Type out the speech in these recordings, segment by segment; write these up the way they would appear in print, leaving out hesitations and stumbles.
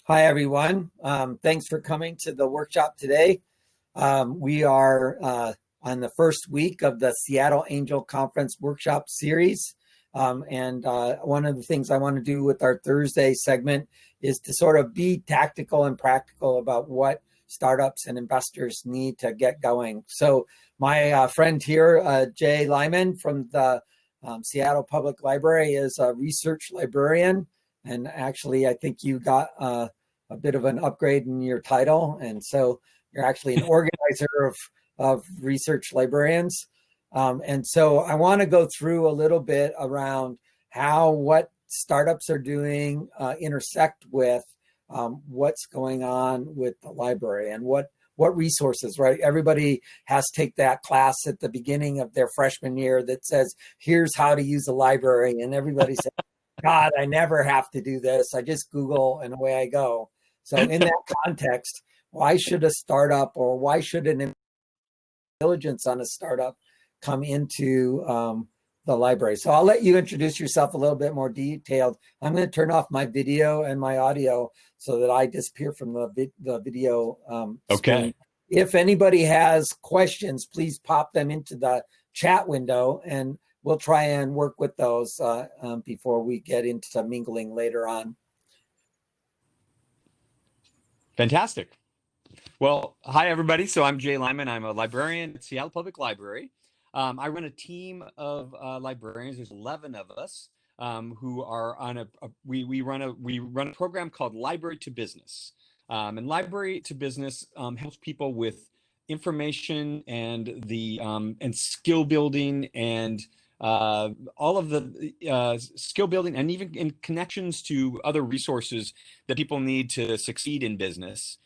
Hi, everyone. Thanks for coming to the workshop today. We are on the first week of the Seattle Angel Conference workshop series. And one of the things I want to do with our Thursday segment is to sort of be tactical and practical about what startups and investors need to get going. So my friend here, Jay Lyman from the Seattle Public Library, is a research librarian. And actually, I think you got a bit of an upgrade in your title. And so you're actually an organizer of research librarians. And so I want to go through a little bit around how what startups are doing intersect with what's going on with the library and what resources, right? Everybody has to take that class at the beginning of their freshman year that says, here's how to use a library. And everybody says, God, I never have to do this. I just Google and away I go. So in that context, why should a startup or why should an diligence on a startup come into the library? So I'll let you introduce yourself a little bit more detailed. I'm going to turn off my video and my audio so that I disappear from the video screen. If anybody has questions, please pop them into the chat window and we'll try and work with those before we get into mingling later on. Fantastic. Well, hi, everybody. So I'm Jay Lyman. I'm a librarian at Seattle Public Library. I run a team of librarians. There's 11 of us who are on we run a program called Library to Business. And Library to Business helps people with information and and skill building and all of the skill building and even in connections to other resources that people need to succeed in business.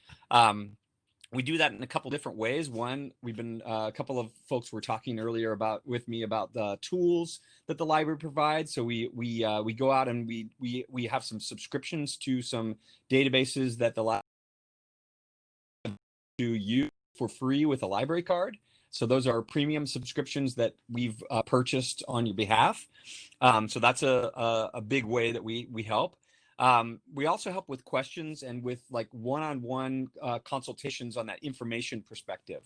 We do that in a couple different ways. One, we've been a couple of folks were talking earlier with me about the tools that the library provides. So we go out and we have some subscriptions to some databases that the library to use for free with a library card. So those are premium subscriptions that we've purchased on your behalf. So that's a big way that we help. We also help with questions and with like one-on-one consultations on that information perspective.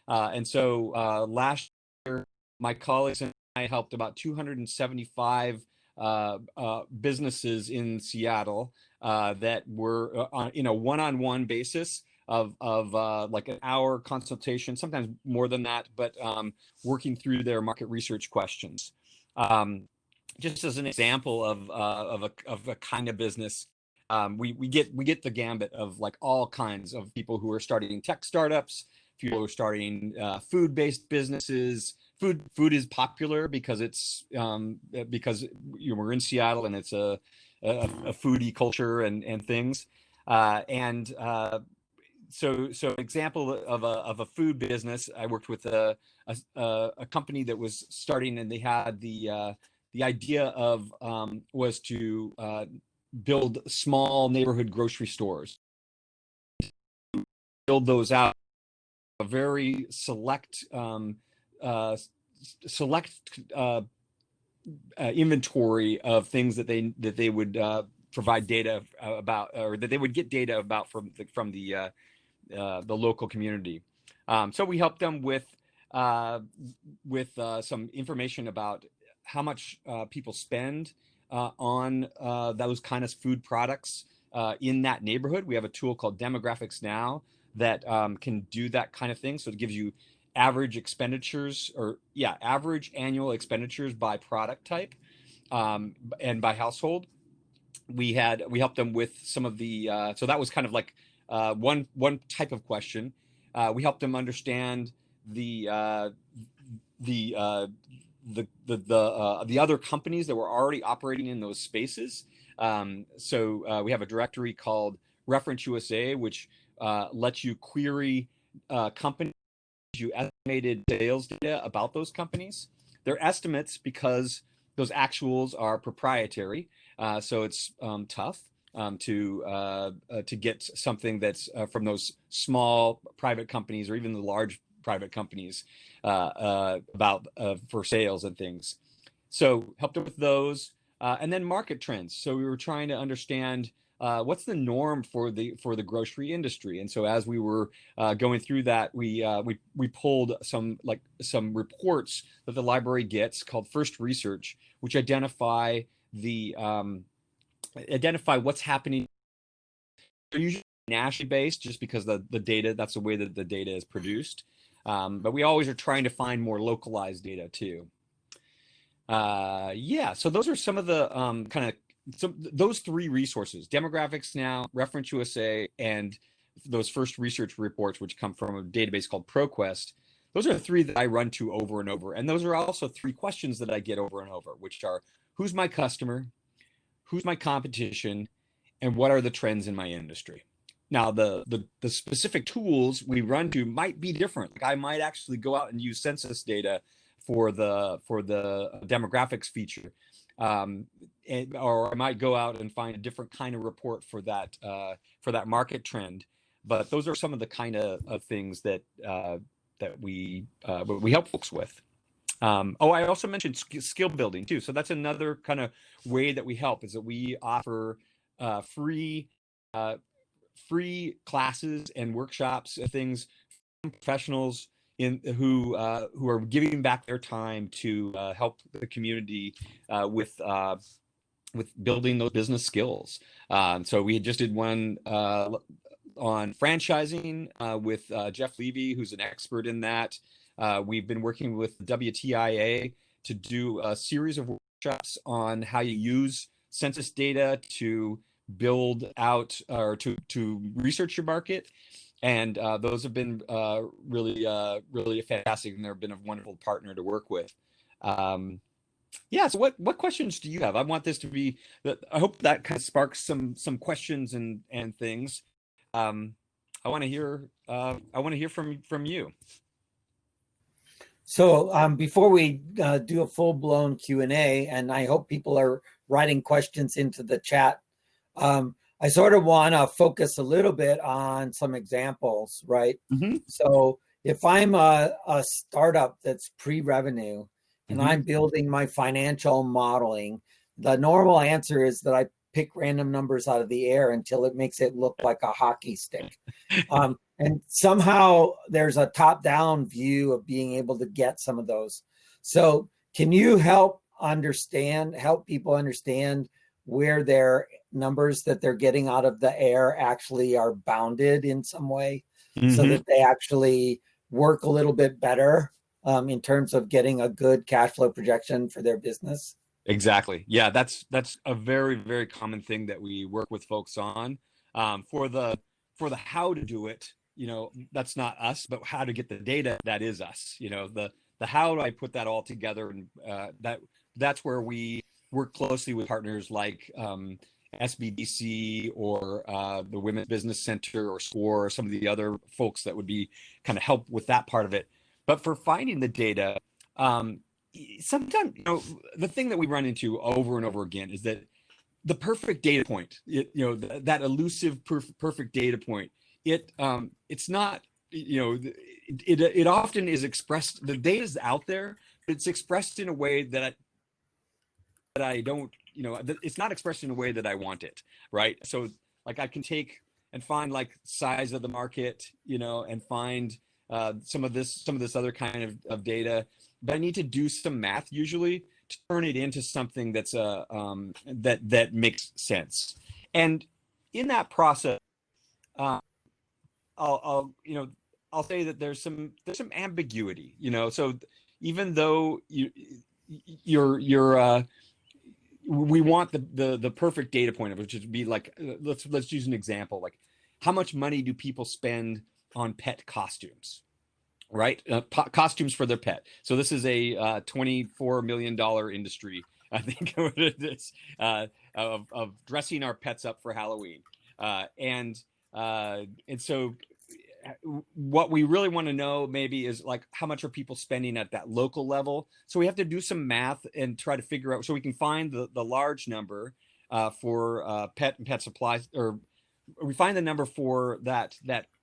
And so last year, my colleagues and I helped about 275 businesses in Seattle that were in a one-on-one basis of like an hour consultation, sometimes more than that, but working through their market research questions. Just as an example of a kind of business, we get the gambit of like all kinds of people who are starting tech startups, people who are starting food-based businesses. Food is popular because it's because we're in Seattle and it's a foodie culture and things, so example of a food business. I worked with a company that was starting, and they had the idea of was to build small neighborhood grocery stores, build those out, a very select inventory of things that they would provide data about, or that they would get data about from the local community. So we helped them with some information about how much people spend on those kind of food products in that neighborhood. We have a tool called Demographics Now that can do that kind of thing. So it gives you average expenditures, average annual expenditures by product type and by household. We helped them with some of the so that was kind of like one type of question. We helped them understand the other companies that were already operating in those spaces. So we have a directory called Reference USA, which lets you query companies, you estimated sales data about those companies. They're estimates because those actuals are proprietary, so it's tough to get something that's from those small private companies or even the large private companies about for sales and things. So helped them with those, and then market trends. So we were trying to understand what's the norm for the grocery industry. And so as we were going through that, we pulled some reports that the library gets called First Research, which identify what's happening. They're usually nationally based, just because the data, that's the way that the data is produced. But we always are trying to find more localized data too. Yeah, so those are some of the those three resources: Demographics Now, Reference USA, and those First Research reports, which come from a database called ProQuest. Those are three that I run to over and over. And those are also three questions that I get over and over, which are: who's my customer? Who's my competition? And what are the trends in my industry? Now, the specific tools we run to might be different. Like I might actually go out and use census data for the demographics feature, or I might go out and find a different kind of report for that market trend. But those are some of the kind of things that we help folks with. I also mentioned skill building too. So that's another kind of way that we help, is that we offer free classes and workshops and things from professionals who are giving back their time to help the community with building those business skills. So we just did one on franchising with Jeff Levy, who's an expert in that. We've been working with WTIA to do a series of workshops on how you use census data to build out or to research your market. And those have been really fantastic, and they've been a wonderful partner to work with. Yeah. So what questions do you have? I want this to be, I hope that kind of sparks some questions and things. I want to hear from you. So before we do a full-blown Q&A, and I hope people are writing questions into the chat, I sort of want to focus a little bit on some examples, right? Mm-hmm. So if I'm a startup that's pre-revenue and mm-hmm. I'm building my financial modeling, the normal answer is that I pick random numbers out of the air until it makes it look like a hockey stick. And somehow there's a top-down view of being able to get some of those. So can you help people understand where their numbers that they're getting out of the air actually are bounded in some way, mm-hmm. so that they actually work a little bit better in terms of getting a good cash flow projection for their business? Exactly. Yeah, that's a very, very common thing that we work with folks on. For the how to do it, that's not us, but how to get the data, that is us. The how do I put that all together, and that's where we work closely with partners like SBDC or the Women's Business Center or SCORE, or some of the other folks that would be kind of help with that part of it. But for finding the data, sometimes the thing that we run into over and over again is that the perfect data point, that elusive perfect data point, it's not, it often is expressed, the data is out there, but it's expressed in a way that I don't, it's not expressed in a way that I want it, right? So like I can take and find like size of the market, and find some of this other kind of data, but I need to do some math usually to turn it into something that's that makes sense. And in that process, I'll say that there's some ambiguity, so even though we want the perfect data point, which would be like, let's use an example, like how much money do people spend on pet costumes, right? Costumes for their pet. So this is a $24 million industry, I think, of dressing our pets up for Halloween, and so what we really want to know maybe is like how much are people spending at that local level. So we have to do some math and try to figure out, so we can find the large number for pet and pet supplies, or we find the number for that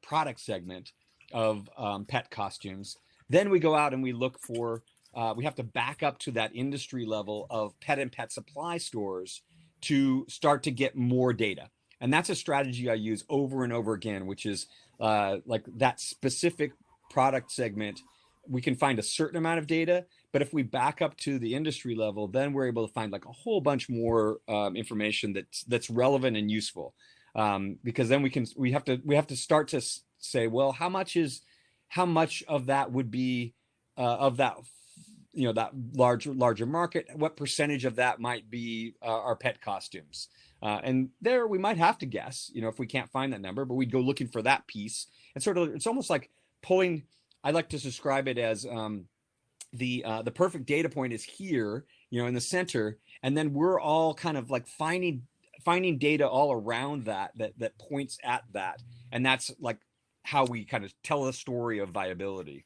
product segment of pet costumes. Then we go out and we look for, we have to back up to that industry level of pet and pet supply stores to start to get more data. And that's a strategy I use over and over again, which is like that specific product segment. We can find a certain amount of data, but if we back up to the industry level, then we're able to find like a whole bunch more information that's relevant and useful. Because then we have to start to say, well, how much of that would be of that, that larger market? What percentage of that might be our pet costumes? And there we might have to guess, if we can't find that number, but we'd go looking for that piece. And sort of, it's almost like pulling. I like to describe it as the perfect data point is here, in the center, and then we're all kind of like finding data all around that points at that, and that's like how we kind of tell a story of viability.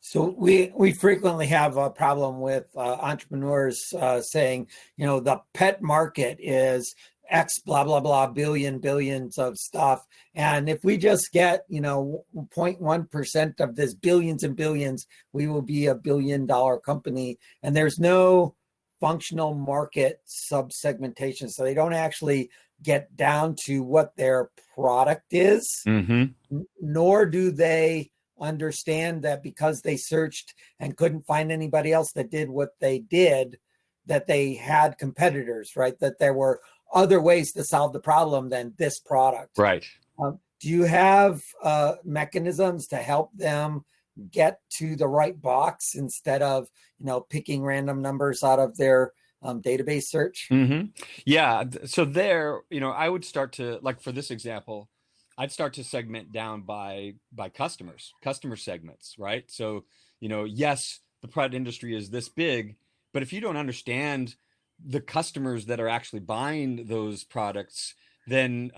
So we frequently have a problem with entrepreneurs saying, the pet market is X blah, blah, blah, billions of stuff. And if we just get, 0.1% of this billions and billions, we will be a $1 billion company. And there's no functional market sub-segmentation. So they don't actually get down to what their product is, nor do they understand that because they searched and couldn't find anybody else that did what they did, that they had competitors, right? That there were other ways to solve the problem than this product. Right. Do you have mechanisms to help them get to the right box instead of, picking random numbers out of their database search? Yeah. So there, I would start to, like for this example, I'd start to segment down by customer segments, right? So, yes, the product industry is this big, but if you don't understand the customers that are actually buying those products, then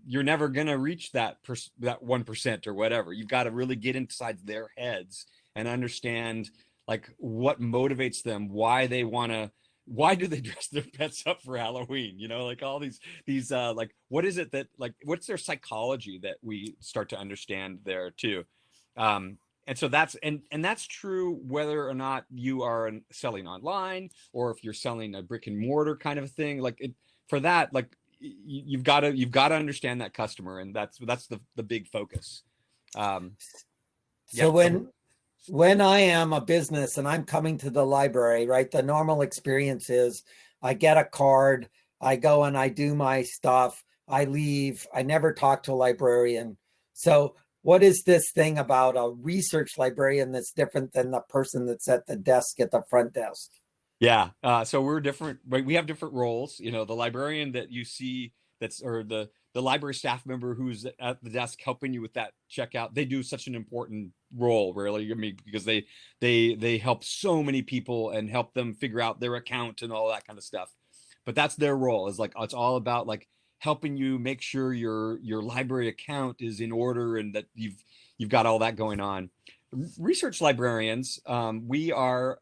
you're never going to reach that 1% or whatever. You've got to really get inside their heads and understand like what motivates them, why do they dress their pets up for Halloween? Like all these like, what is it that, like, what's their psychology that we start to understand there too? And so that's true whether or not you are selling online or if you're selling a brick and mortar kind of thing. Like for that, like you've got to understand that customer, and that's the big focus. So when I am a business and I'm coming to the library, right, the normal experience is I get a card, I go and I do my stuff, I leave, I never talk to a librarian. So what is this thing about a research librarian that's different than the person that's at the desk at the front desk? Yeah. So we're different, right? We have different roles. The librarian that you see or the library staff member who's at the desk helping you with that checkout, they do such an important role, really. I mean, because they help so many people and help them figure out their account and all that kind of stuff. But that's their role. Is like it's all about like helping you make sure your library account is in order and that you've got all that going on. Research librarians, we are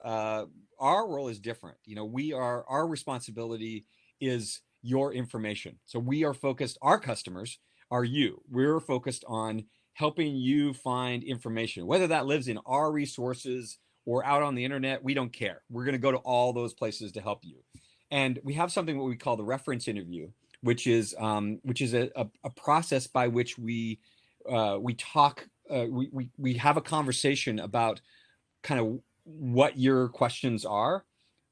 our role is different. Our responsibility is your information. So we are focused, our customers are you. We're focused on helping you find information, whether that lives in our resources or out on the internet, we don't care. We're going to go to all those places to help you. And we have something what we call the reference interview, which is a process by which we talk, we have a conversation about kind of what your questions are,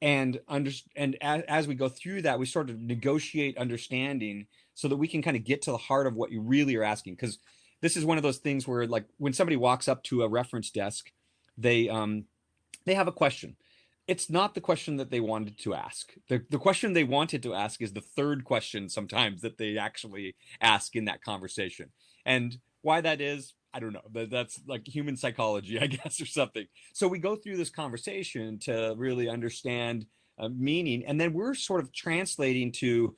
and as we go through that, we sort of negotiate understanding so that we can kind of get to the heart of what you really are asking. Because this is one of those things where, like, when somebody walks up to a reference desk, they have a question. It's not the question that they wanted to ask. The question they wanted to ask is the third question sometimes that they actually ask in that conversation. And why that is, I don't know. That's like human psychology, I guess, or something. So we go through this conversation to really understand meaning, and then we're sort of translating to,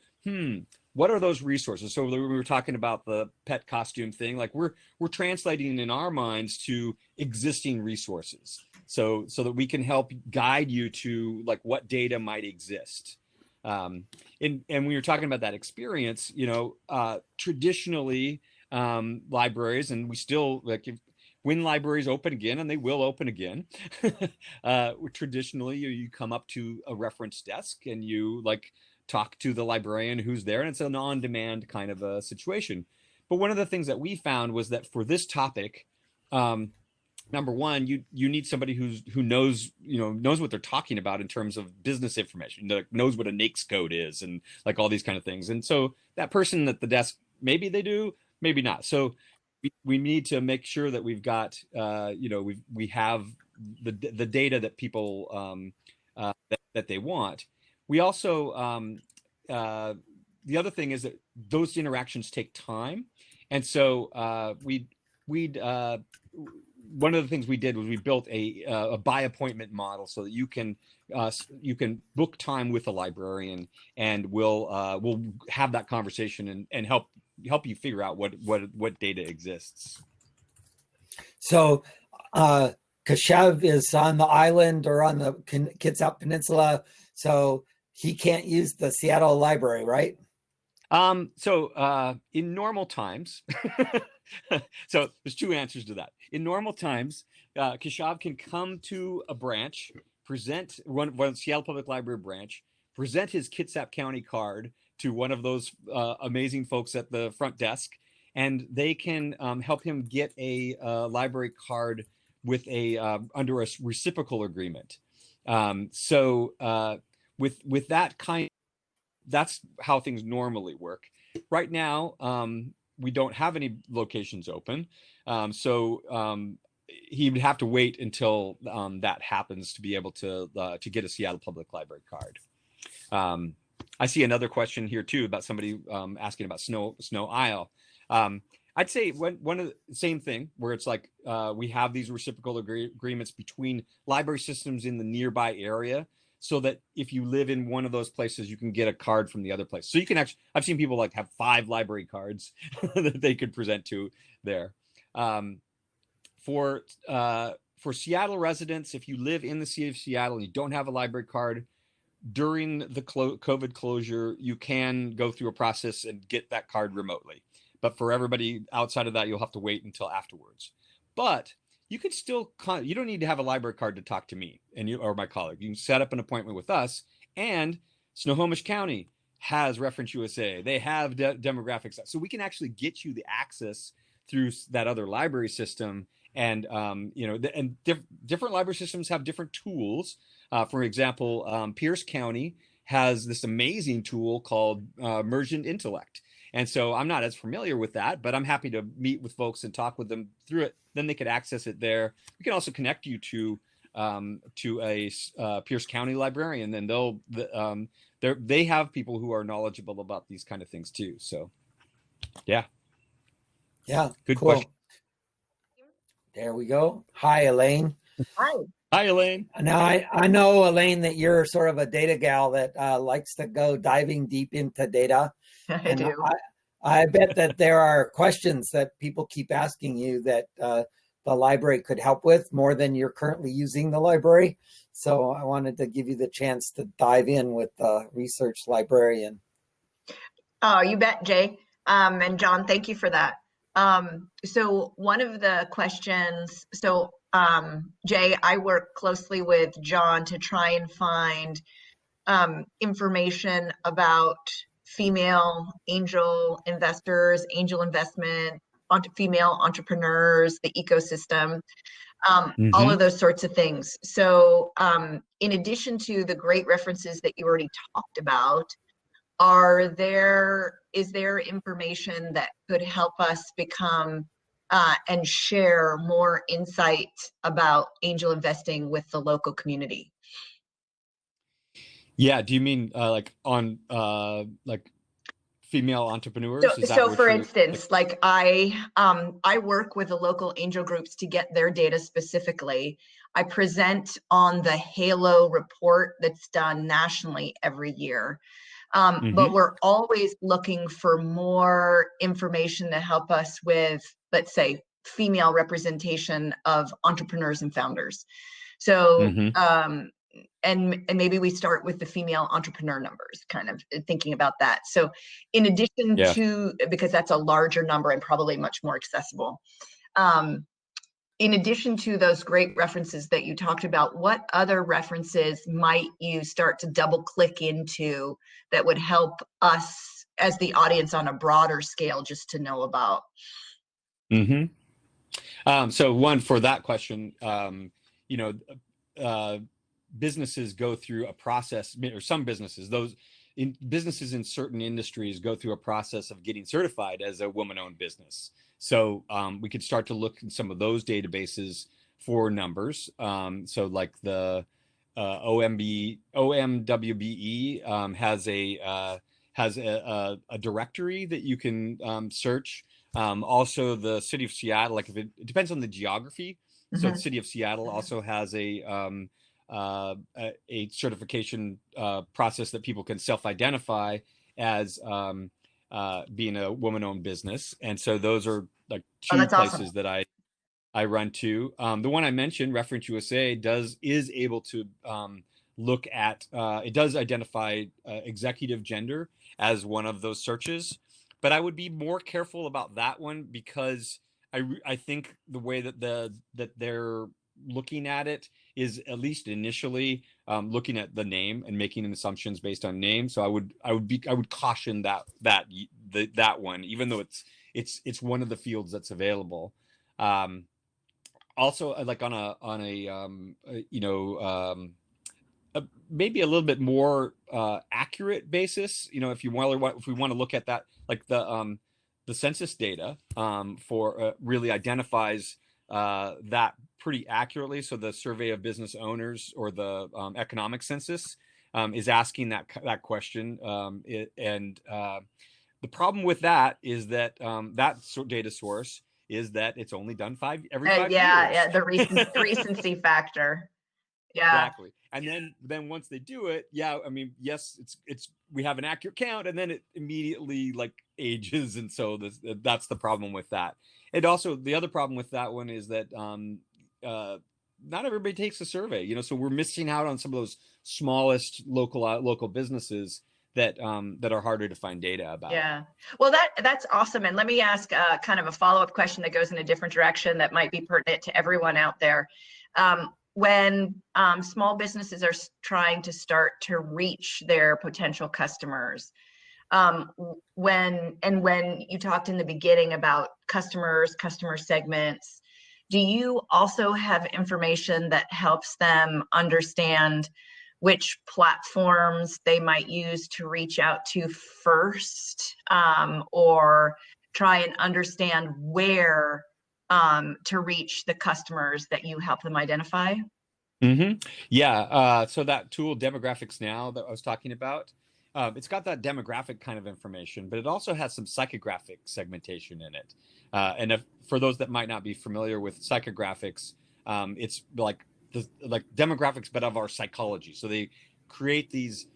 what are those resources? So we were talking about the pet costume thing. Like we're translating in our minds to existing resources, so that we can help guide you to like what data might exist. And we were talking about that experience. Traditionally, libraries, and we still when libraries open again, and they will open again, traditionally you come up to a reference desk and you like talk to the librarian who's there, and it's an on-demand kind of a situation. But one of the things that we found was that for this topic, number one, you need somebody who knows what they're talking about in terms of business information, knows what a NAICS code is and like all these kind of things. And so that person at the desk, maybe they do, maybe not. So we need to make sure that we've got we have the data that people that they want. We also the other thing is that those interactions take time, and so we'd one of the things we did was we built a by appointment model so that you can book time with a librarian, and we'll have that conversation and help you figure out what data exists. So Kashev is on the island or on the Kitsap Peninsula, so he can't use the Seattle library, right? So in normal times, so there's two answers to that. In normal times, Kashav can come to a branch, present one Seattle Public Library branch, present his Kitsap County card to one of those amazing folks at the front desk, and they can help him get a library card with under a reciprocal agreement. So with that kind, that's how things normally work. Right now, we don't have any locations open, so he would have to wait until that happens to be able to get a Seattle Public Library card. I see another question here too about somebody asking about Snow Isle. I'd say one of the same thing where it's like we have these reciprocal agreements between library systems in the nearby area, so that if you live in one of those places, you can get a card from the other place. So you can actually, I've seen people like have 5 library cards that they could present to there. For Seattle residents, if you live in the city of Seattle and you don't have a library card, during the COVID closure, you can go through a process and get that card remotely. But for everybody outside of that, you'll have to wait until afterwards. But you can still, you don't need to have a library card to talk to me or my colleague. You can set up an appointment with us, and Snohomish County has Reference USA. They have demographics. So we can actually get you the access through that other library system. And, different library systems have different tools. For example, Pierce County has this amazing tool called Mergent Intellect. And so I'm not as familiar with that, but I'm happy to meet with folks and talk with them through it. Then they could access it there. We can also connect you to a Pierce County librarian. Then they have people who are knowledgeable about these kind of things too. So, yeah. Good cool. question. There we go. Hi, Elaine. Hi, Elaine. Now, I know, Elaine, that you're sort of a data gal that likes to go diving deep into data. I do. I bet that there are questions that people keep asking you that the library could help with more than you're currently using the library. So I wanted to give you the chance to dive in with the research librarian. Oh, you bet, Jay. And John, thank you for that. So one of the questions, Jay, I work closely with John to try and find information about female angel investors, angel investment, female entrepreneurs, the ecosystem, all of those sorts of things. So in addition to the great references that you already talked about, is there information that could help us become and share more insight about angel investing with the local community? Yeah. Do you mean like on like female entrepreneurs? So for instance, like I work with the local angel groups to get their data specifically. I present on the Halo report that's done nationally every year. But we're always looking for more information to help us with, let's say, female representation of entrepreneurs and founders. So, and maybe we start with the female entrepreneur numbers, kind of thinking about that. So in addition to, because that's a larger number and probably much more accessible. in addition to those great references that you talked about, what other references might you start to double click into that would help us as the audience on a broader scale just to know about? So one, for that question, businesses go through a process, or some businesses, businesses in certain industries go through a process of getting certified as a woman-owned business. So we could start to look in some of those databases for numbers. So like the OMWBE has a directory that you can search. Also, the city of Seattle, like it depends on the geography. So the city of Seattle also has a certification process that people can self-identify as being a woman-owned business, and so those are like two that's places awesome. that I run to. The one I mentioned, Reference USA, is able to look at. It does identify executive gender as one of those searches, but I would be more careful about that one because I think the way that they're looking at it is, at least initially, looking at the name and making assumptions based on name. So I would caution that one, even though it's one of the fields that's available. Also, like on a maybe a little bit more accurate basis, if we want to look at that, like the census data for really identifies that pretty accurately. So the Survey of Business Owners, or the economic census, is asking that question. The problem with that is that data source is that it's only done every 5 years. Yeah, the recency factor. Yeah. Exactly. And then once they do it, I mean, yes, it's we have an accurate count, and then it immediately like ages, and so that's the problem with that. And also the other problem with that one is that not everybody takes a survey, so we're missing out on some of those smallest local businesses that are harder to find data about. Yeah. Well, that's awesome. And let me ask kind of a follow-up question that goes in a different direction that might be pertinent to everyone out there. When small businesses are trying to start to reach their potential customers, when you talked in the beginning about customer segments, do you also have information that helps them understand which platforms they might use to reach out to first, or try and understand where to reach the customers that you help them identify? Yeah. So that tool, Demographics Now, that I was talking about, it's got that demographic kind of information, but it also has some psychographic segmentation in it. And for those that might not be familiar with psychographics, it's like demographics, but of our psychology. So they create these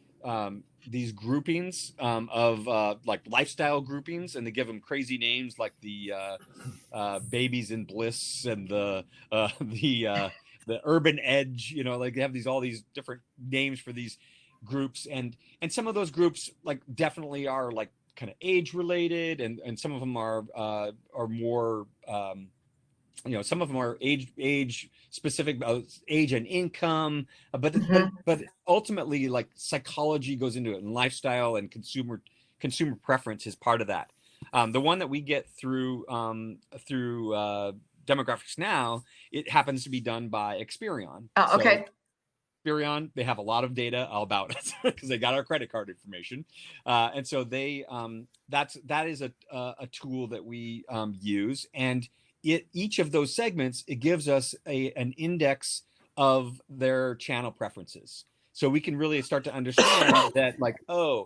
groupings of like lifestyle groupings, and they give them crazy names like the babies in bliss and the urban edge. Like they have all these different names for these groups, and some of those groups like definitely are like kind of age related, and some of them are more some of them are age specific, age and income, but ultimately like psychology goes into it, and lifestyle and consumer preference is part of that. The one that we get through Demographics Now, it happens to be done by Experian. Oh, okay. So, Experian, they have a lot of data about us because they got our credit card information, and so that is a tool that we use, and each of those segments, it gives us an index of their channel preferences, so we can really start to understand that, like, we're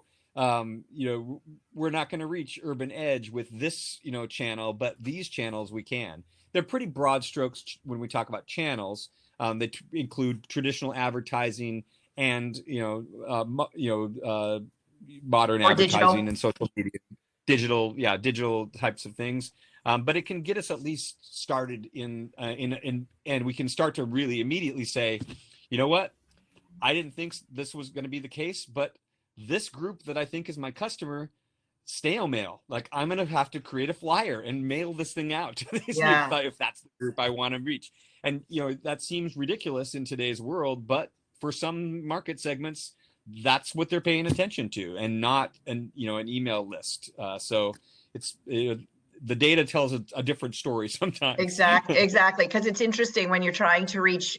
not going to reach urban edge with this channel, but these channels we can. They're pretty broad strokes when we talk about channels. They include traditional advertising and modern Or advertising digital. and social media, digital types of things. But it can get us at least started in and we can start to really immediately say, you know what, I didn't think this was going to be the case, but this group that I think is my customer snail mail. Like, I'm going to have to create a flyer and mail this thing out to these Yeah. people if that's the group I want to reach. And, that seems ridiculous in today's world, but for some market segments, that's what they're paying attention to, and not an email list. So it's the data tells a different story sometimes. Exactly. Because it's interesting when you're trying to reach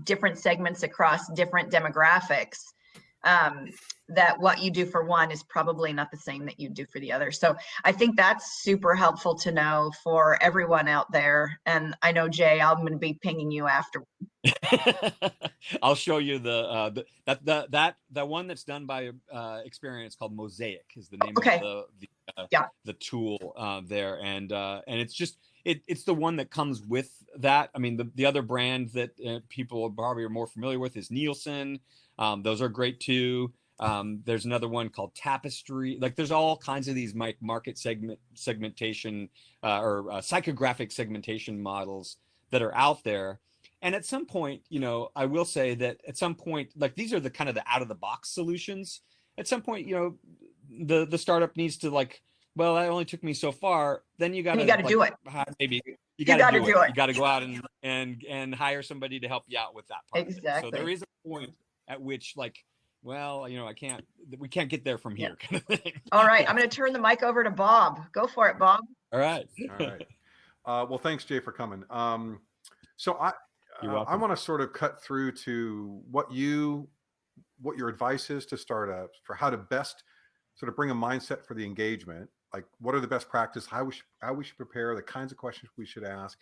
different segments across different demographics, that what you do for one is probably not the same that you do for the other. So I think that's super helpful to know for everyone out there. And I know, Jay, I'm going to be pinging you after. I'll show you that one that's done by Experience, called Mosaic, is the name of the tool there, and it's just it's the one that comes with that. I mean, the other brand that people probably are more familiar with is Nielsen. Those are great too. There's another one called Tapestry. Like, there's all kinds of these market segmentation or psychographic segmentation models that are out there. And at some point, I will say that at some point, like, these are the kind of the out of the box solutions. At some point, the startup needs to, like, well, that only took me so far. Then you got to do it. Maybe you got to do it. You got to go out and hire somebody to help you out with that part. Exactly. So there is a point at which, like, well, we can't get there from here. Kind of thing. All right. I'm going to turn the mic over to Bob. Go for it, Bob. All right. Well, thanks, Jay, for coming. So I want to sort of cut through to what your advice is to startups for how to best sort of bring a mindset for the engagement. Like, what are the best practices, how we should prepare, the kinds of questions we should ask.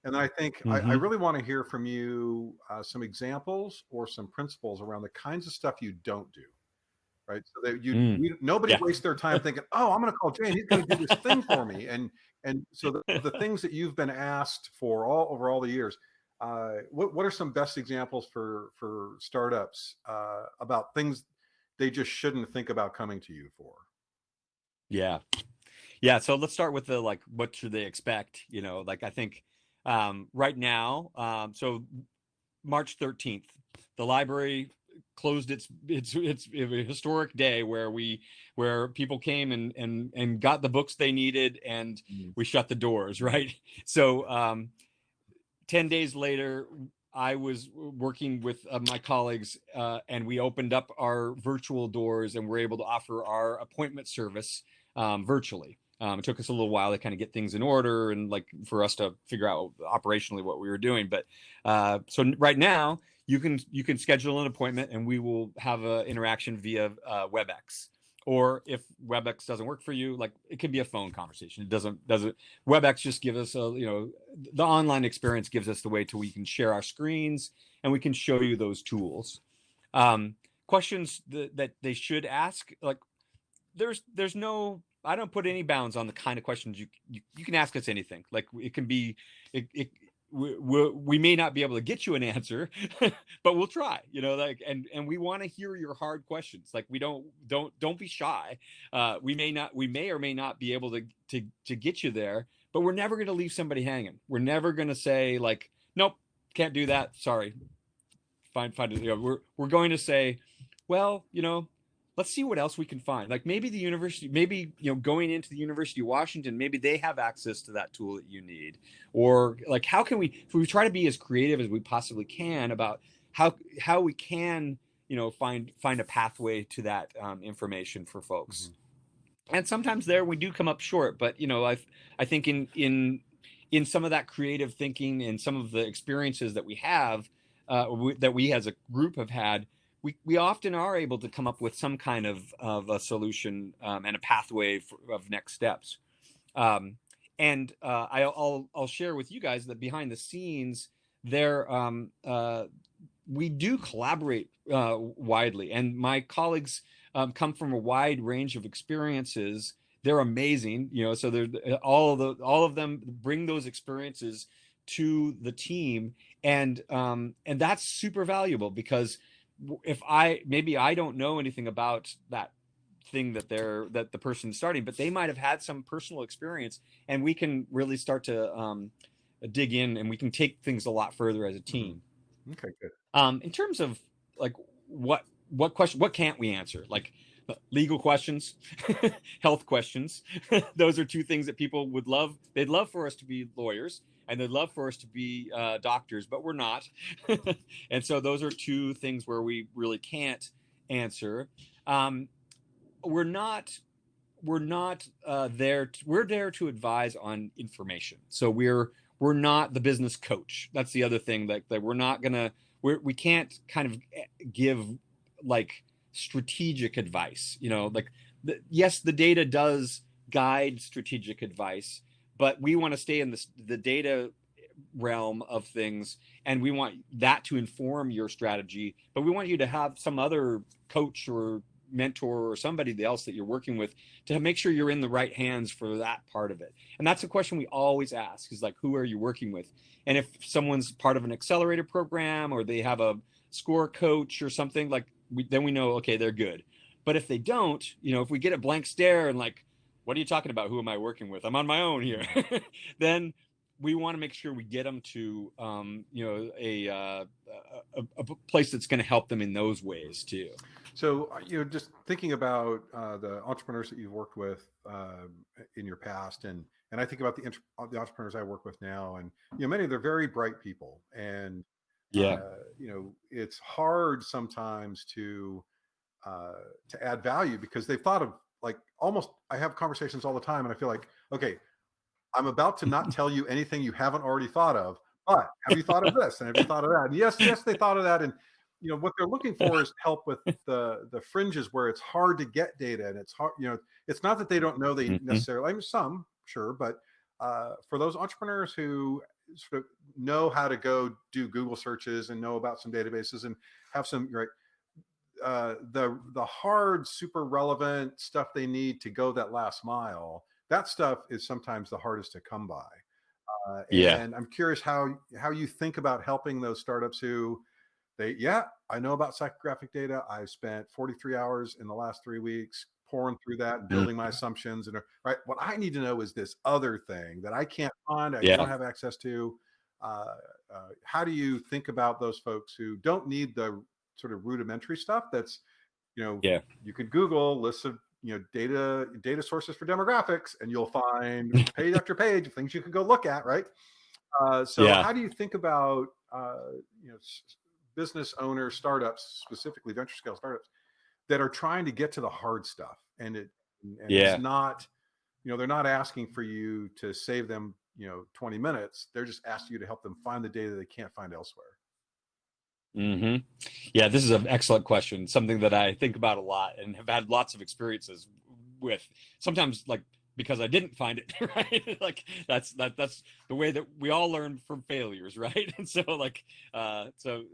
And I think I really want to hear from you some examples or some principles around the kinds of stuff you don't do, right? So that nobody wastes their time thinking, oh, I'm going to call Jay and he's going to do this thing for me. And so the things that you've been asked for over all the years, what are some best examples for startups about things they just shouldn't think about coming to you for? Yeah. So let's start with what should they expect? I think right now, so March 13th, the library closed its historic day where people came and got the books they needed, and we shut the doors, right? So 10 days later, I was working with my colleagues, and we opened up our virtual doors and were able to offer our appointment service virtually. It took us a little while to kind of get things in order and, like, for us to figure out operationally what we were doing. But so right now, you can schedule an appointment and we will have an interaction via WebEx. Or if WebEx doesn't work for you, like, it can be a phone conversation. It doesn't WebEx just gives us the online experience gives us the way to we can share our screens and we can show you those tools. Questions that they should ask, like, there's no, I don't put any bounds on the kind of questions you can ask us anything. Like, it can be we may not be able to get you an answer, but we'll try, and we want to hear your hard questions. Like, we don't be shy. We may or may not be able to get you there, but we're never going to leave somebody hanging. We're never going to say, like, nope, can't do that. Sorry. Find it. We're going to say, well, let's see what else we can find. Like, maybe the university, going into the University of Washington, maybe they have access to that tool that you need. Or, like, how can if we try to be as creative as we possibly can about how we can, find a pathway to that information for folks. And sometimes there we do come up short, but I think in some of that creative thinking and some of the experiences that we have, that we as a group have had, we often are able to come up with some kind of a solution and a pathway of next steps. And I'll share with you guys that behind the scenes there, we do collaborate widely, and my colleagues come from a wide range of experiences. They're amazing, so they're all of them bring those experiences to the team, and that's super valuable, because if maybe I don't know anything about that thing that the person's starting, but they might have had some personal experience, and we can really start to dig in, and we can take things a lot further as a team. Okay, good. In terms of, like, what question, what can't we answer? Like, legal questions, health questions. Those are two things that people would love. They'd love for us to be lawyers, and they'd love for us to be doctors, but we're not. And so those are two things where we really can't answer. We're not there. We're there to advise on information. So we're not the business coach. That's the other thing that we're not gonna. We can't kind of give like strategic advice. Like yes, the data does guide strategic advice, but we want to stay in the data realm of things, and we want that to inform your strategy. But we want you to have some other coach or mentor or somebody else that you're working with to make sure you're in the right hands for that part of it. And that's a question we always ask, is like, who are you working with? And if someone's part of an accelerator program or they have a score coach or something, like then we know, okay, they're good. But if they don't, if we get a blank stare and like, what are you talking about? Who am I working with? I'm on my own here. Then we want to make sure we get them to a place that's going to help them in those ways too. So, just thinking about the entrepreneurs that you've worked with in your past, and I think about the entrepreneurs I work with now, and many of them are very bright people, and it's hard sometimes to add value because they've thought of like almost. I have conversations all the time, and I feel like, okay, I'm about to not tell you anything you haven't already thought of, but have you thought of this and have you thought of that? And yes, they thought of that, and what they're looking for is help with the fringes where it's hard to get data, and it's hard. It's not that they don't know they necessarily. I mean, some sure, but for those entrepreneurs who sort of know how to go do Google searches and know about some databases and have some the hard, super relevant stuff they need to go that last mile. That stuff is sometimes the hardest to come by. And I'm curious how you think about helping those startups who. I know about psychographic data. I've spent 43 hours in the last 3 weeks pouring through that and building my assumptions. And right, what I need to know is this other thing that I can't find, I don't have access to. How do you think about those folks who don't need the sort of rudimentary stuff? That's, you could Google lists of data sources for demographics, and you'll find page after page of things you could go look at, right? How do you think about business owners, startups, specifically venture scale startups, that are trying to get to the hard stuff, and it's not, they're not asking for you to save them 20 minutes. They're just asking you to help them find the data they can't find elsewhere. Yeah, this is an excellent question, something that I think about a lot and have had lots of experiences with. Sometimes like because I didn't find it, right? Like that's the way that we all learn from failures, right? And so like for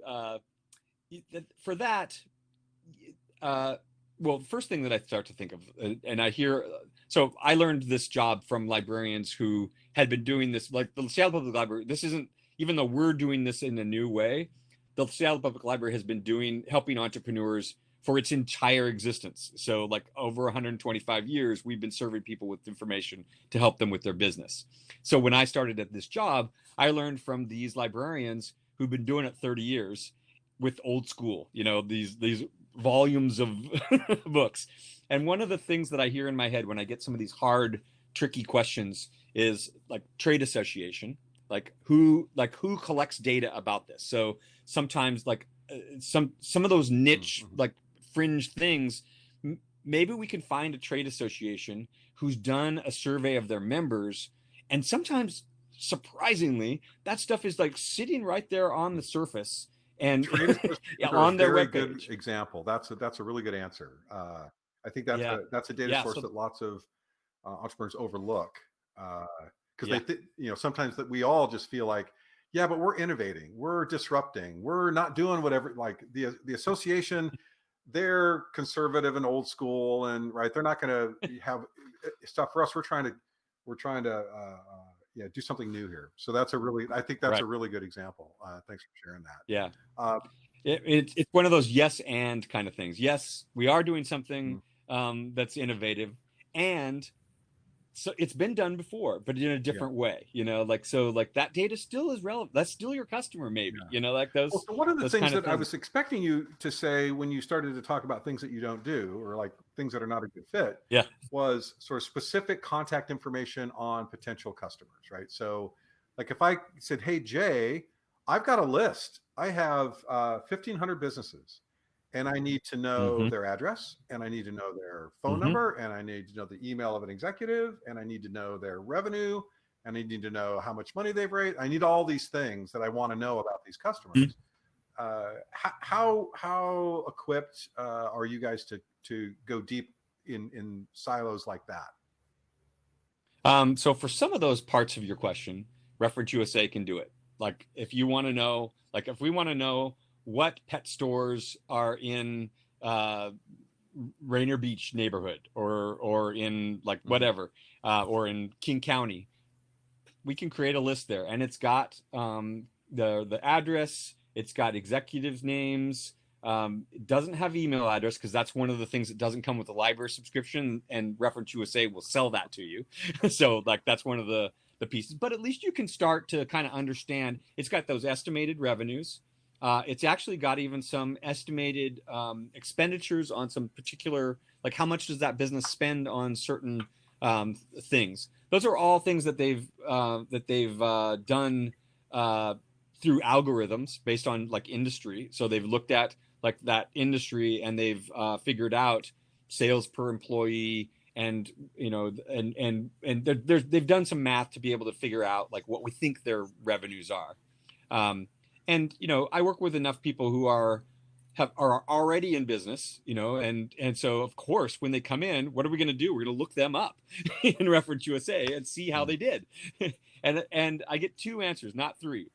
that, well, first thing that I start to think of, and I hear, so I learned this job from librarians who had been doing this, like the Seattle Public Library. This isn't, even though we're doing this in a new way, the Seattle Public Library has been helping entrepreneurs for its entire existence. So like over 125 years, we've been serving people with information to help them with their business. So when I started at this job, I learned from these librarians who've been doing it 30 years with old school, these volumes of books. And one of the things that I hear in my head when I get some of these hard, tricky questions is like trade association, like who collects data about this. So sometimes like some of those niche, like fringe things, maybe we can find a trade association who's done a survey of their members, and sometimes surprisingly that stuff is like sitting right there on the surface and on their webpage. Good example. That's a really good answer. I think that's a data source that lots of entrepreneurs overlook because they sometimes that we all just feel like, yeah, but we're innovating, we're disrupting, we're not doing whatever. Like the association, they're conservative and old school, and right, they're not going to have stuff for us. We're trying to do something new here. So I think that's a really good example. Thanks for sharing that. Yeah. It's one of those yes and kind of things. Yes, we are doing something that's innovative, and so it's been done before, but in a different way, like that data still is relevant. That's still your customer, maybe, like those. Well, so one of the things that I was expecting you to say when you started to talk about things that you don't do, or like things that are not a good fit, was sort of specific contact information on potential customers, right? So like if I said, hey, Jay, I've got a list. I have 1,500 businesses, and I need to know their address, and I need to know their phone number, and I need to know the email of an executive, and I need to know their revenue, and I need to know how much money they've raised. I need all these things that I want to know about these customers. How equipped are you guys to go deep in silos like that? So for some of those parts of your question, Reference USA can do it. Like if you want to know, like if we want to know what pet stores are in Rainier Beach neighborhood or in like whatever, or in King County, we can create a list there, and it's got the address, it's got executives' names. It doesn't have email address because that's one of the things that doesn't come with the library subscription, and Reference USA will sell that to you. So like that's one of the pieces, but at least you can start to kind of understand. It's got those estimated revenues. It's actually got even some estimated expenditures on some particular, like how much does that business spend on certain things. Those are all things that they've done through algorithms based on like industry. So they've looked at like that industry, and they've figured out sales per employee, and they've done some math to be able to figure out like what we think their revenues are. And I work with enough people who are already in business, and so of course when they come in, what are we going to do? We're going to look them up in Reference USA and see how they did. and I get two answers, not three.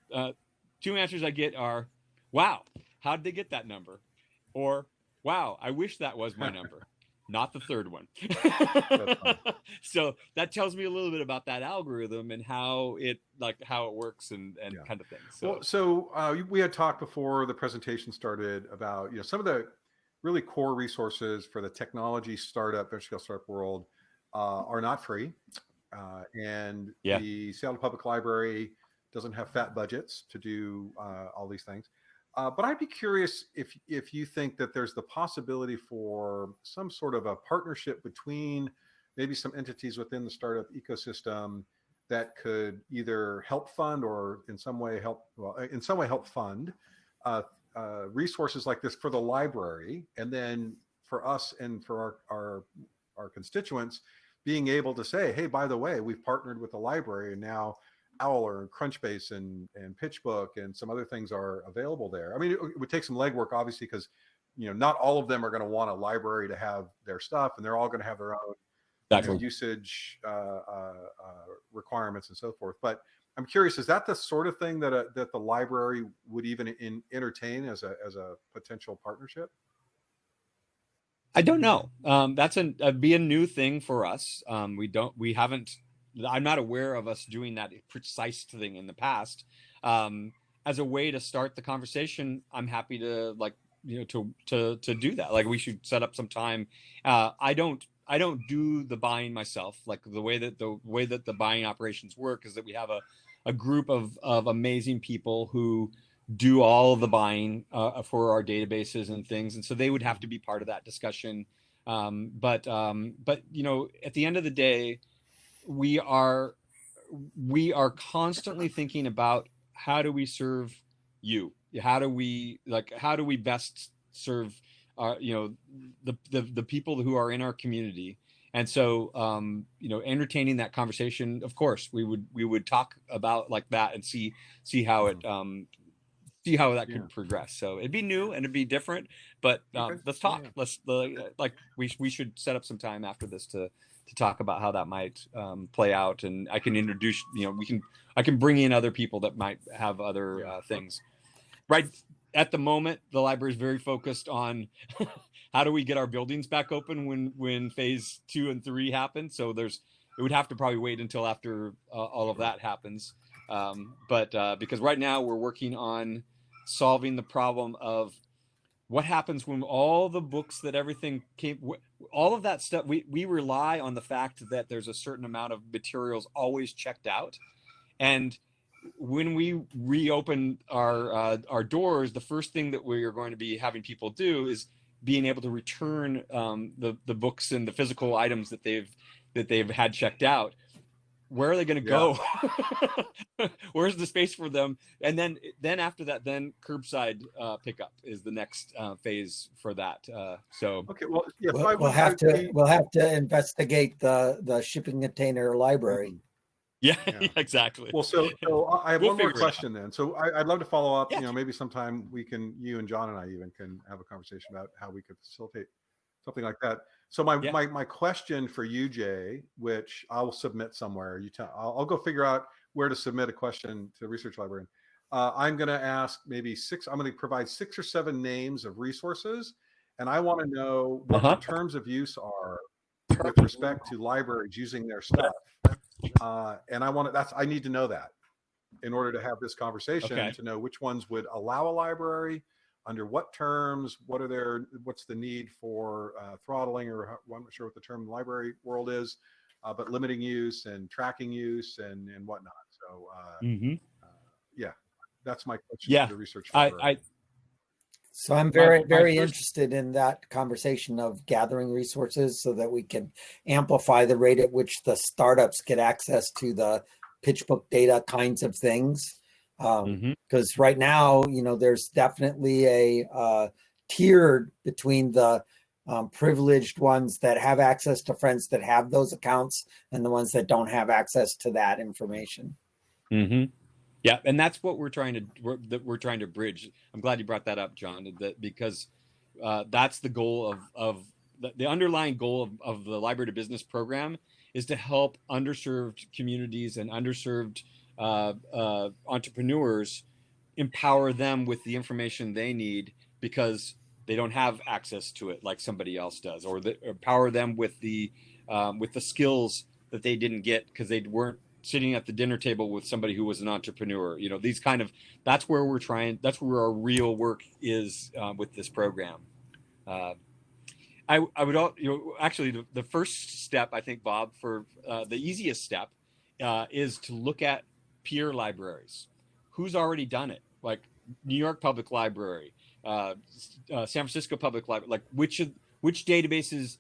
Two answers I get are, wow, how did they get that number? Or, wow, I wish that was my number. Not the third one. So that tells me a little bit about that algorithm and how it works and kind of things. So we had talked before the presentation started about some of the really core resources for the technology startup, venture scale startup world are not free, and the Seattle Public Library doesn't have fat budgets to do all these things. But I'd be curious if you think that there's the possibility for some sort of a partnership between maybe some entities within the startup ecosystem that could either help fund or in some way help fund resources like this for the library, and then for us and for our constituents being able to say, hey, by the way, we've partnered with the library, and now Owler and Crunchbase and PitchBook and some other things are available there. I mean, it would take some legwork, obviously, because not all of them are going to want a library to have their stuff, and they're all going to have their own usage requirements and so forth. But I'm curious, is that the sort of thing that the library would even entertain as a potential partnership? I don't know. That's be a new thing for us. I'm not aware of us doing that precise thing in the past. As a way to start the conversation, I'm happy to to do that. Like we should set up some time. I don't do the buying myself. Like the way that the buying operations work is that we have a group of amazing people who do all of the buying for our databases and things, and so they would have to be part of that discussion. But at the end of the day, we are constantly thinking about how do we serve you? How do we best serve the people who are in our community? And so entertaining that conversation, of course, we would talk about like that and see how it could progress. So it'd be new and it'd be different, but let's talk. We should set up some time after this to talk about how that might play out, and I can introduce. I can bring in other people that might have other things. Right at the moment, the library is very focused on how do we get our buildings back open when phase 2 and 3 happen. So it would have to probably wait until after all of that happens. But because right now we're working on solving the problem of what happens when all the books that everything came, all of that stuff, we rely on the fact that there's a certain amount of materials always checked out. And when we reopen our doors, the first thing that we are going to be having people do is being able to return the books and the physical items that they've had checked out. Where are they going to go? Where's the space for them? And then after that, then curbside pickup is the next phase for that. Okay, well, yeah, we'll have to investigate the shipping container library. Yeah, exactly. Well, so I have one more question then. So I'd love to follow up. Yeah. You know, maybe sometime you and John and I even can have a conversation about how we could facilitate something like that. So my question for you, Jay, which I'll submit somewhere. I'll go figure out where to submit a question to the research librarian. I'm going to ask maybe I'm going to provide 6 or 7 names of resources, and I want to know what the terms of use are with respect to libraries using their stuff. And I need to know that in order to have this conversation, to know which ones would allow a library, under what terms, what's the need for throttling, or I'm not sure what the term in the library world is, but limiting use and tracking use and whatnot. So yeah, that's my question to the research librarian. So I'm very interested in that conversation of gathering resources so that we can amplify the rate at which the startups get access to the pitch book data kinds of things. Because right now, there's definitely a tier between the privileged ones that have access to friends that have those accounts and the ones that don't have access to that information. Yeah, and that's what we're trying to bridge. I'm glad you brought that up, John, because that's the goal of the underlying goal of the Library to Business program is to help underserved communities and underserved entrepreneurs, empower them with the information they need because they don't have access to it like somebody else does, or empower them with the skills that they didn't get because they weren't sitting at the dinner table with somebody who was an entrepreneur. That's where our real work is with this program. I would actually the first step, I think, Bob, for the easiest step is to look at peer libraries. Who's already done it? Like New York Public Library, San Francisco Public Library. Like which databases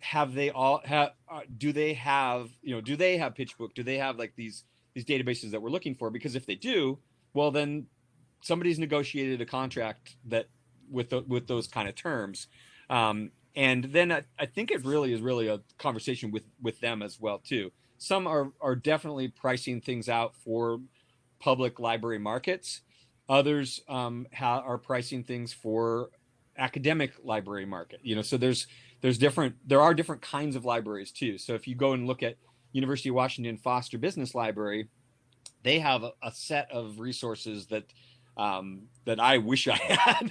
have they all have? Do they have PitchBook? Do they have like these databases that we're looking for? Because if they do, well, then somebody's negotiated a contract that with those kind of terms. And then I think it really is a conversation with them as well too. Some are definitely pricing things out for public library markets. Others are pricing things for academic library market. So there are different kinds of libraries too. So if you go and look at University of Washington Foster Business Library, they have a set of resources that I wish I had.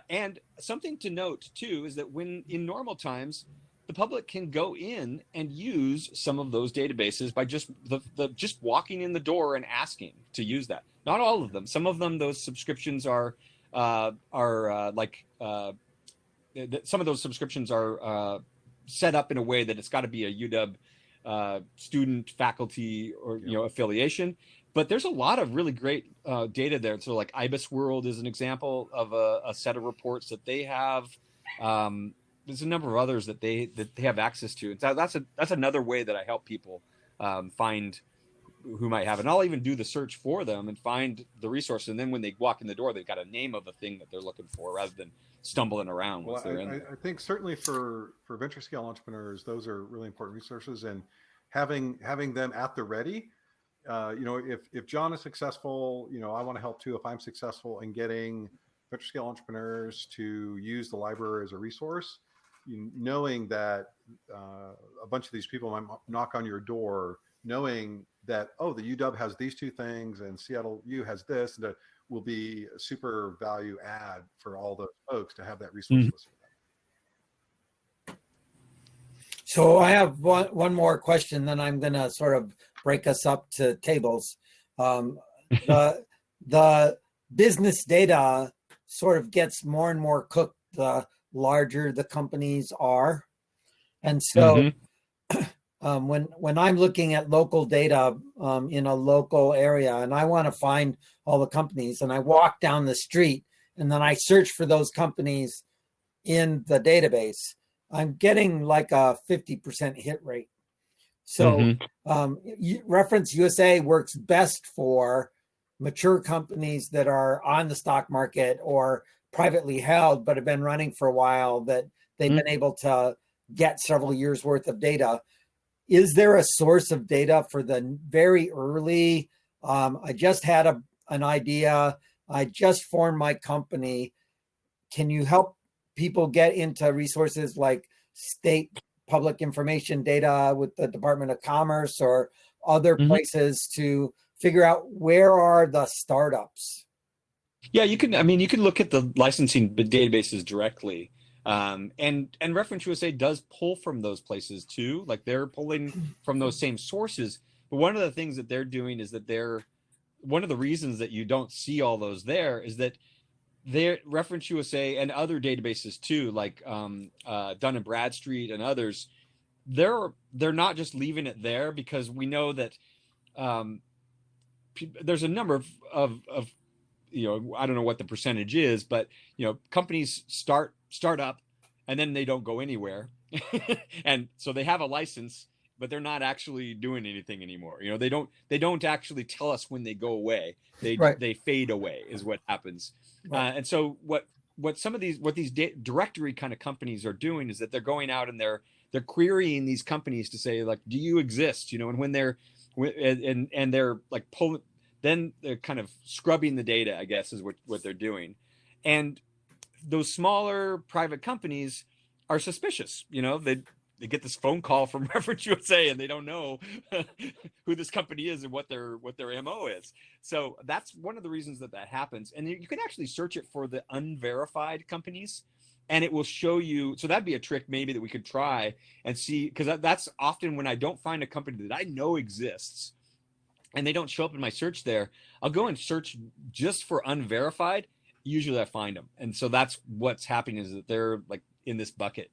And something to note too is that when in normal times, the public can go in and use some of those databases by just just walking in the door and asking to use that. Not all of them. Some of them, those subscriptions are some of those subscriptions are set up in a way that it's got to be a UW student, faculty, or affiliation. But there's a lot of really great data there. So like IBIS World is an example of a set of reports that they have. There's a number of others that they have access to. And so that's another way that I help people find who might have it. And I'll even do the search for them and find the resource. And then when they walk in the door, they've got a name of the thing that they're looking for rather than stumbling around. Well, I think certainly for venture scale entrepreneurs, those are really important resources, and having them at the ready. If John is successful, I want to help too. If I'm successful in getting venture scale entrepreneurs to use the library as a resource, knowing that a bunch of these people might knock on your door, knowing that, the UW has these two things and Seattle U has this, and that will be a super value add for all those folks to have that resource listed. So I have one more question, then I'm going to sort of break us up to tables. The business data sort of gets more and more cooked the larger the companies are. And so when I'm looking at local data in a local area and I want to find all the companies and I walk down the street and then I search for those companies in the database, I'm getting like a 50% hit rate. So Reference USA works best for mature companies that are on the stock market or privately held, but have been running for a while, that they've been able to get several years worth of data. Is there a source of data for the very early, I just had an idea, I just formed my company? Can you help people get into resources like state public information data with the Department of Commerce or other places to figure out where are the startups? Yeah, you can. I mean, you can look at the licensing databases directly, and Reference USA does pull from those places too. Like they're pulling from those same sources. But one of the things that they're doing is that one of the reasons that you don't see all those there is that their Reference USA and other databases too, like Dun and Bradstreet and others, they're not just leaving it there because we know that there's a number of I don't know what the percentage is, but companies start up and then they don't go anywhere. And so they have a license, but they're not actually doing anything anymore. They don't actually tell us when they go away. They fade away is what happens. Right. And so what these directory kind of companies are doing is that they're going out and they're querying these companies to say, like, do you exist? And when they're and they're like pulling, then they're kind of scrubbing the data, I guess, is what they're doing. And those smaller private companies are suspicious. They get this phone call from Reference USA and they don't know who this company is and what their MO is. So that's one of the reasons that happens. And you can actually search it for the unverified companies and it will show you. So that'd be a trick maybe that we could try and see, because that's often when I don't find a company that I know exists and they don't show up in my search there, I'll go and search just for unverified. Usually I find them. And so that's what's happening, is that they're like in this bucket.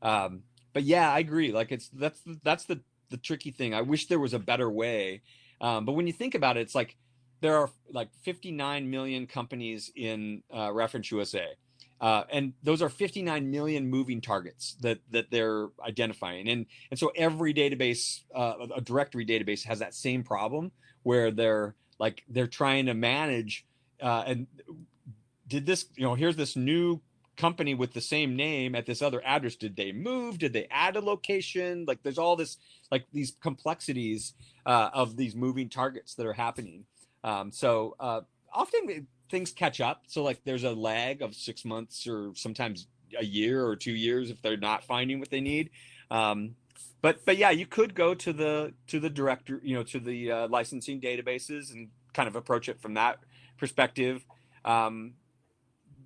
But yeah, I agree. Like that's the tricky thing. I wish there was a better way. But when you think about it, it's like there are like 59 million companies in Reference USA. And those are 59 million moving targets that they're identifying. And so every database, a directory database, has that same problem where they're trying to manage and did this, here's this new company with the same name at this other address. Did they move? Did they add a location? Like there's all this, like these complexities of these moving targets that are happening. So often things catch up. So like there's a lag of 6 months or sometimes a year or 2 years if they're not finding what they need. But yeah, you could go to the director, to the licensing databases and kind of approach it from that perspective.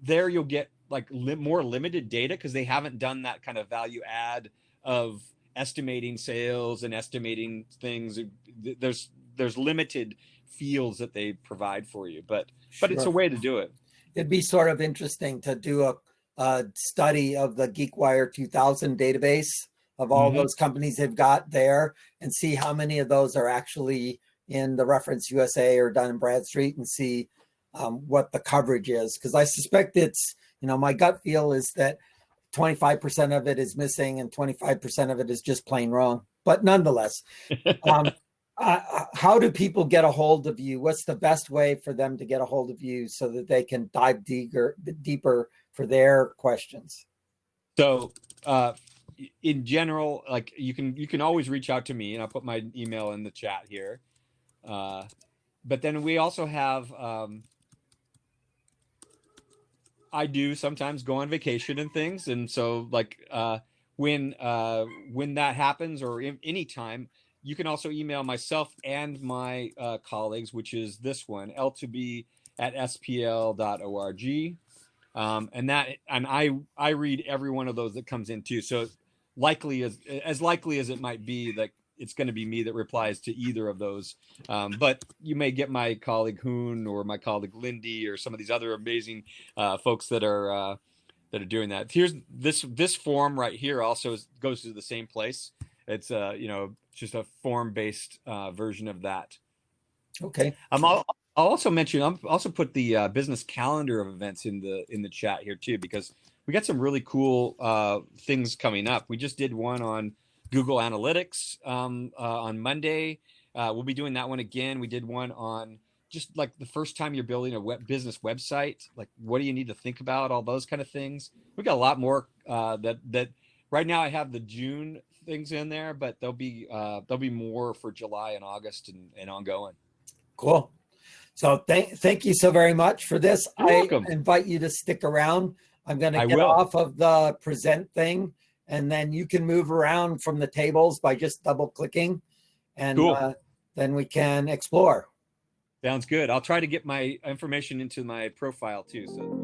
There you'll get like more limited data because they haven't done that kind of value add of estimating sales and estimating things. There's limited fields that they provide for you, but it's a way to do it. It'd be sort of interesting to do a study of the GeekWire 2000 database of all those companies they've got there and see how many of those are actually in the Reference USA or Dun & Bradstreet, and see what the coverage is. Because I suspect it's, my gut feel is that 25% of it is missing and 25% of it is just plain wrong. But nonetheless, how do people get a hold of you? What's the best way for them to get a hold of you so that they can dive deeper for their questions? So in general, like you can always reach out to me, and I'll put my email in the chat here. But then we also have, I do sometimes go on vacation and things. And so like when that happens or anytime, you can also email myself and my colleagues, which is this one, l2b@spl.org. And I read every one of those that comes in too. So likely as it might be, like it's going to be me that replies to either of those. But you may get my colleague Hoon or my colleague Lindy or some of these other amazing folks that are doing that. Here's this form right here also goes to the same place. It's just a form-based version of that. Okay. I'll also mention, I'll also put the business calendar of events in the chat here too, because we got some really cool things coming up. We just did one on Google Analytics on Monday. We'll be doing that one again. We did one on just like the first time you're building a business website, like what do you need to think about, all those kind of things. We got a lot more that right now I have the June things in there, but there'll be more for July and August and ongoing. Cool. So thank you so very much for this. You're welcome. Invite you to stick around. I'm going to get off of the present thing, and then you can move around from the tables by just double clicking, and cool. Then we can explore. Sounds good. I'll try to get my information into my profile too. So.